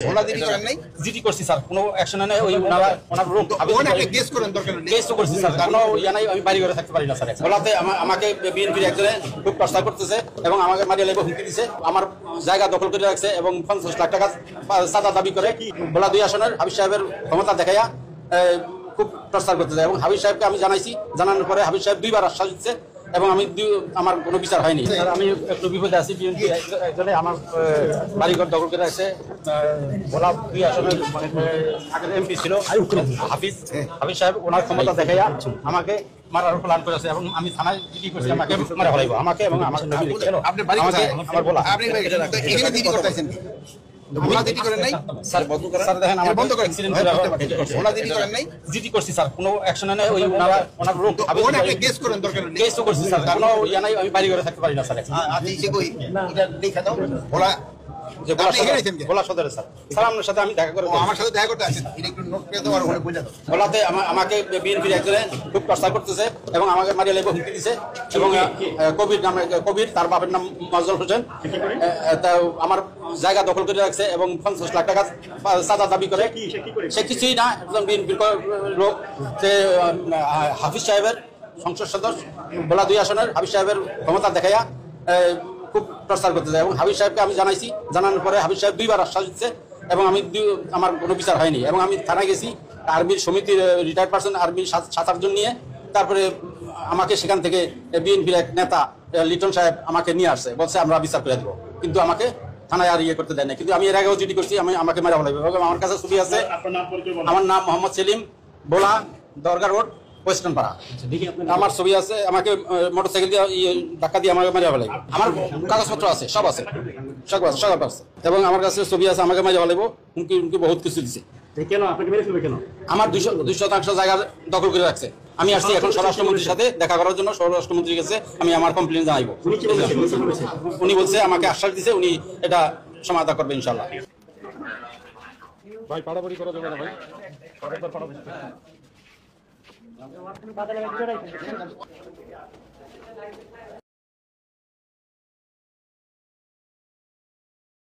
OLA দিদি করেন নাই জিডি করছি স্যার কোনো অ্যাকশন নাই ওই ওনার রুম ওনা একটা কেস করেন দরকার নেই কেস তো করছি স্যার কোনো ইয়া নাই আমি বাড়ি ঘরে থাকতে পারি না স্যার ওলাতে আমাকে বিএনপির একজনে খুব টর্চার করতেছে এবং আমাকে মারিয়া লেগে হুমকি দিছে আমার জায়গা দখল করে রাখছে এবং 50 লাখ টাকা চাঁদা দাবি করে ভোলা 2 আসনের হাবিব সাহেবের ক্ষমতা দেখাইয়া খুব টর্চার করতেছে এবং হাবিব সাহেবকে আমি জানাইছি জানানোর পরে হাবিব সাহেব 2বার আশ্বাস দিচ্ছে এবং আমি আমার কোনো বিচার হয়নি আমি একটু বিপদে আছি বিএনপি একজনে আমার বাড়িঘর দখল করে আছে ভোলা 2 আসনের আগের এমপি ছিল হাফিজ সাহেব ওনার ক্ষমতা দেখাইয়া আমাকে মারার প্ল্যান করেছে এবং আমি থানায় জিডি করছি আমাকে মারা ফেলাইবো আমাকে এবং আমার আপনি বাড়ি কোথায় আমার বলা আপনি এখানে দিদি করতেছেন ওলা দিদি করেন নাই স্যার বন্ধ করেন স্যার দেখেন আমার বন্ধ করেন ওলা দিদি করেন নাই জিডি করছি স্যার কোনো অ্যাকশন নাই ওই ওনার রুম ওনা একটা কেস করেন দরকার নেই কেস তো করছি স্যার কোনো ইয়া নাই আমি বাড়ি ঘরে থাকতে পারি না স্যার আপনি সে কই এটা দেখা দাও ওলা যে ভোলা সদরে স্যার স্যার আপনার সাথে আমি দেখা করে আমার সাথে দেখা করতে আসেন এটা একটু নোট করে দাও আর ওখানে বুঝা দাও ভোলাতে আমাকে বিএনপির একজনে খুব টর্চার করতেছে এবং আমাকে মারিয়া লেগে হুমকি দিছে এবং কবির তার বাপের নাম মজল হোসেন তা আমার জায়গা দখল করে রাখছে এবং 50 লাখ টাকা চাঁদা দাবি করে সে কিছুই না একজন বিএনপির লোক সে হাফিজ সাহেবের সংসদ সদস্য ভোলা 2 আসনের হাফিজ সাহেবের ক্ষমতা দেখাইয়া খুব টর্চার করতে যায় এবং হাবিব সাহেবকে আমি জানাইছি জানানোর পরে হাবিব সাহেব 2বার আশ্বাস দিচ্ছে এবং আমি আমার কোনো বিচার হয়নি এবং আমি থানায় গেছি আর্মির সমিতির রিটায়ার্ড পার্সন আর্মির 7-8 জন নিয়ে তারপরে আমাকে সেখান থেকে বিএনপির এক নেতা লিটন সাহেব আমাকে নিয়ে আসছে বলছে আমরা বিচার করে দেবো কিন্তু আমাকে থানায় আর ইয়ে করতে দেয় না কিন্তু আমি এর আগেও জিডি করছি আমাকে মেরা ফেলাইবে এবং আমার কাছে ছবি আছে আমার নাম মোহাম্মদ সেলিম ভোলা দরগা রোড ওয়েস্টার্ন পাড়া আমার ছবি আছে আমাকে মোটরসাইকেল দিয়ে ধাক্কা দিয়ে আমাকে মারিয়া ফেলাইব আমার কাগজপত্র আছে সব আছে সব আছে এবং আমার কাছে ছবি আছে আমাকে মারিয়া ফেলাইব হুমকি বহুত কিছু দিচ্ছে কেন আপনাকে মেরে ফেলবে কেন আমার 200% জায়গা দখল করে রাখছে আমি আসছি এখন স্বরাষ্ট্রমন্ত্রীর সাথে দেখা করার জন্য স্বরাষ্ট্রমন্ত্রীর কাছে আমি আমার কমপ্লেন জানাইব উনি বলছে আমাকে আশ্বাস দিছে উনি এটা সমাধান করবে ইনশাল্লাহ ভাই পাড়াপাড়ি করা যাবে না ভাই পাড়াপাড়ি